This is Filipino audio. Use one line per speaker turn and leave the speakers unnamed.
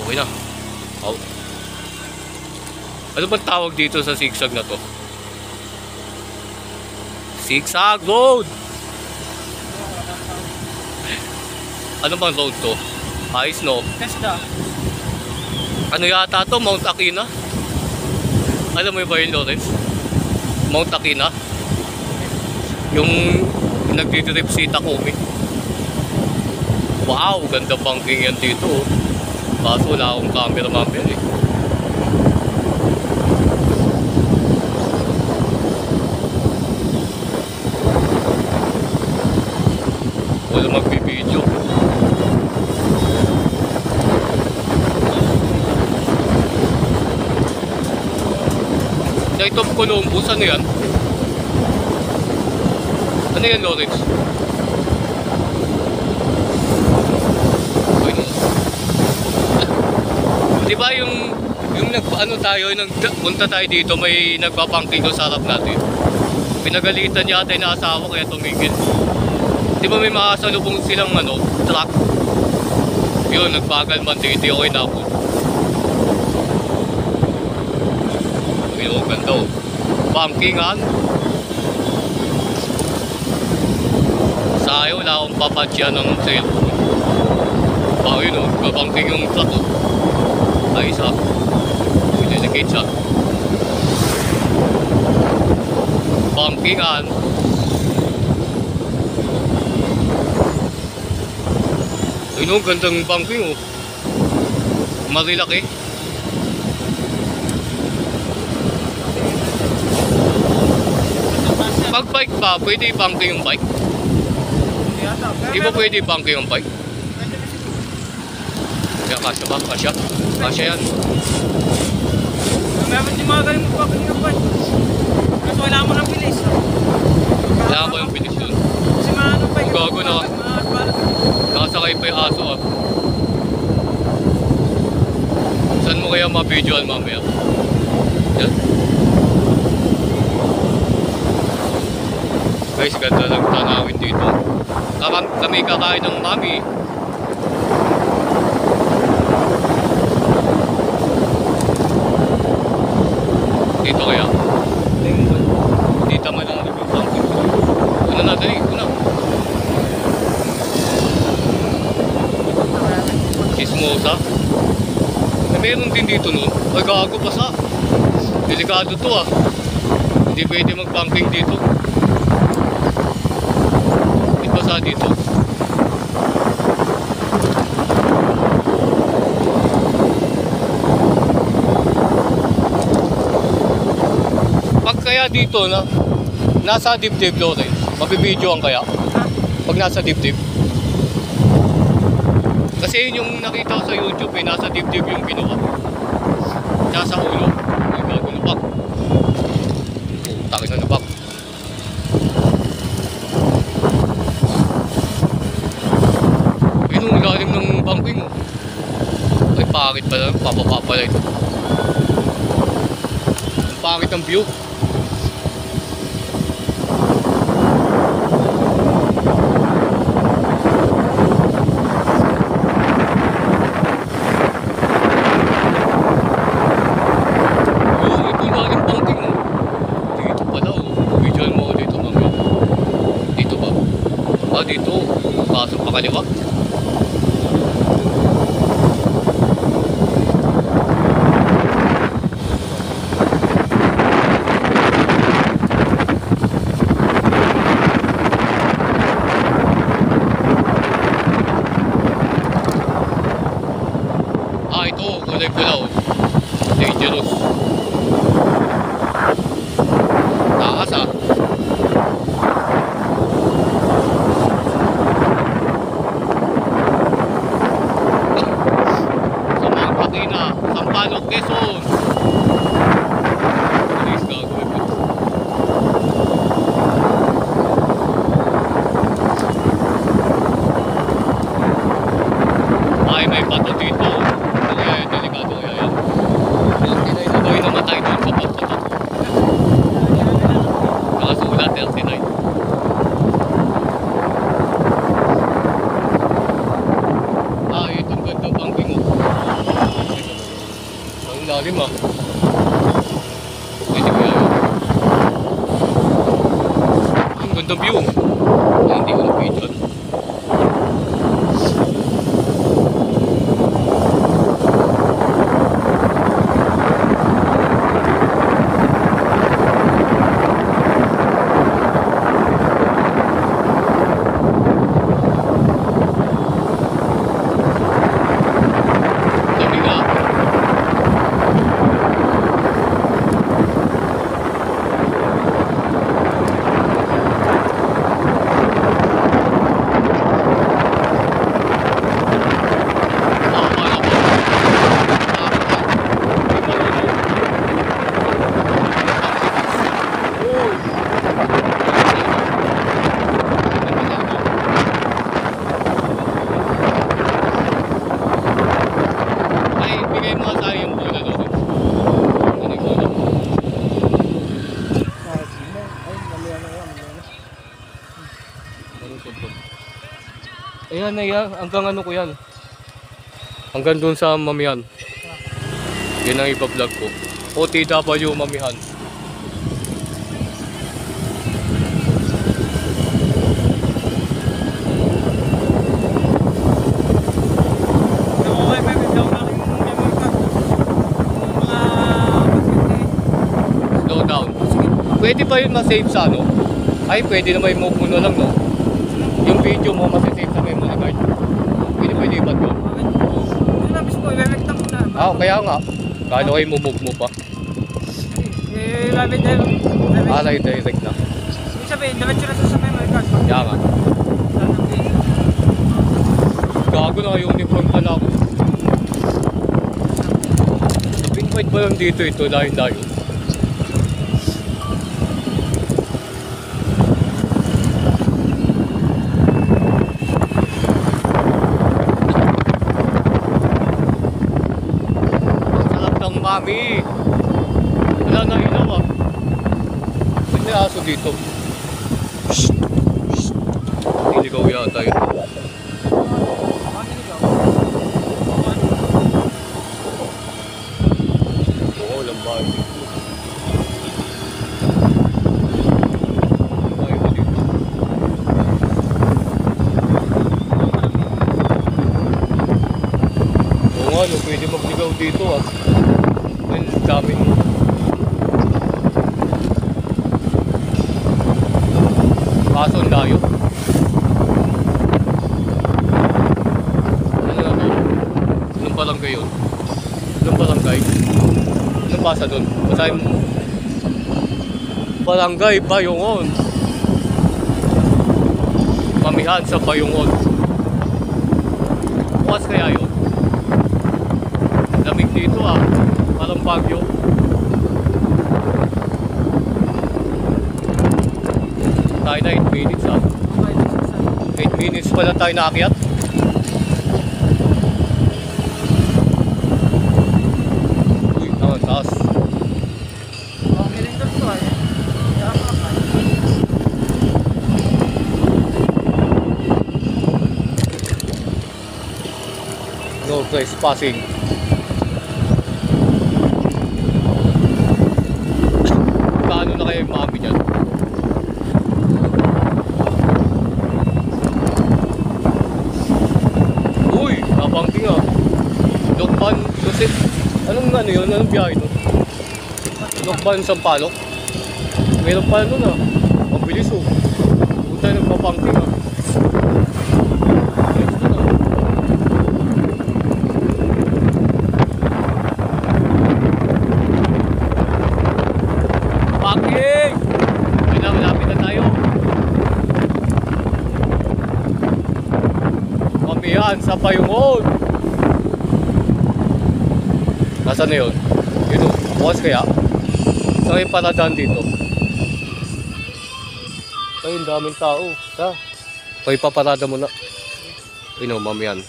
Okay na. Oh. Ano bang tawag dito sa zigzag na to? Zigzag road! Ano bang road to? Ayos no?
Tesla.
Ano yata to? Mount Aquina? Alam mo ba yun, Lawrence? Mount Aquina? Yung nagdidrip si Takumi. Wow! Ganda banking yan dito. Kaso wala akong camera mamaya eh. Wala magbibideo. Sa itong Columbus, ano yan? Ano yan, Lawrence? Di ba yung nagpaano tayo, punta tayo dito, may nagpapangking doon sa harap natin. Pinagalitan yata yung asawa kaya tumigil. Di ba may makasalubong silang truck? Yun, nagbagal man dito, okay na po. Ayun, ganda oh. Bankingan. Sayo, wala akong papadsya ng cellphone. Yun oh, babangking yung truck oh. Ay, isa. Pinilagate siya. Bankingan. Ayun oh, gandang banking oh. Marilaki. Pag bike ba, pwede i-banking yung bike? Di ba pwede i-banking yung bike? Kaya kasya ba? Kasya? Kasya yan.
Meron din mga galing magpapagin ng bike. Kasi wala mo ng bilis.
Wala ko yung bilis yun.
Kasi maano pa yung
Gago na. Nakasakay pa yung aso ah. Saan mo kaya ma-videoan mamaya? Yan. Guys, ganda lang tanawin dito. Kami kakain ng mami. Dito kaya? Dito man ang review pumpkin. Ano na, dali, una. Chismosa. Meron din dito nun. Ay, gago pa sa. Delikado to ah. Hindi pwede mag-pumpkin dito. May basa dito. Pag kaya dito na nasa dibdib Lawrence, mabibidyoan kaya? Pag nasa dibdib? Kasi yun yung nakita ko sa YouTube eh, nasa dibdib yung ginawa. Nasa ulo. Ay, bago na bak. Takin na bak. Ayun yung ilalim ng banking oh. Ay, pangit pa lang. Papapapala ito. Ang pangit ng view. Dito, pasok pa kaliwa. Ito, kulay pula oh. Dangerous. Taas ah. Sampaloc, Quezon. Police gagawin ko. Ay, may pato dito. Kaya delikado kaya yan. May namatay doon sa pagpato. Nakasulat 39. Itong ganda bangking mo. Lalim ah. Pwede kaya yun. Ang ganda view. Ay, hindi ko na-video. Dami nga. Ay, bigay mo nga tayo yung bola doon. Ano yung bola? Ayan na yan, hanggang ano ko yan. Hanggang doon sa Mamihan. Yan ang ipa-vlog ko. OTW Mamihan. Slow down. Pwede ba yun ma-save sa ano? Ay, pwede naman yung muna lang, no? Yung video mo masasave sa memory card. Pwede ba ilipat ko? Ah, kaya nga. Kala ko yung move mo pa. Alay direct na. Kaya nga. Gago na yung uniform pala ako. Pinpoint ba lang dito ito? Layo-layo. Mami, wala na ilaw ah. May aso dito. Shhh. Shhh. Niligaw yata yun. Oo, lambay. Lambay mo dito. Oo nga, no, pwede magligaw dito ah. Kami kaso ang layo. Ano na to? Anong barangay yun? Anong barangay? Anong pasa dun? Basahin mo. Barangay Bayongon. Mamihan sa Bayongon. Bukas kaya yun? Lamig dito ah. Parang Baguio. Tayo na 8 minutes ah. 8 minutes pala tayo naakyat. Uy, ang taas. No trespassing. Paano na kayo yung mami dyan? Uy, napangking ah. Lokban, kasi anong ano yun? Anong biyahe nun? Lokban Sampaloc? Meron pa nun ah. Ang bilis oh. Punta yung nagpapangking ah. Pangking! Malapit na tayo. Mamihan sa Bayongon. Nasaan na yun? Yun o, bukas kaya? Saan may paradaan dito? Ay, ang daming tao. Ta, may paparada mo na. Ayun o, Mamihan.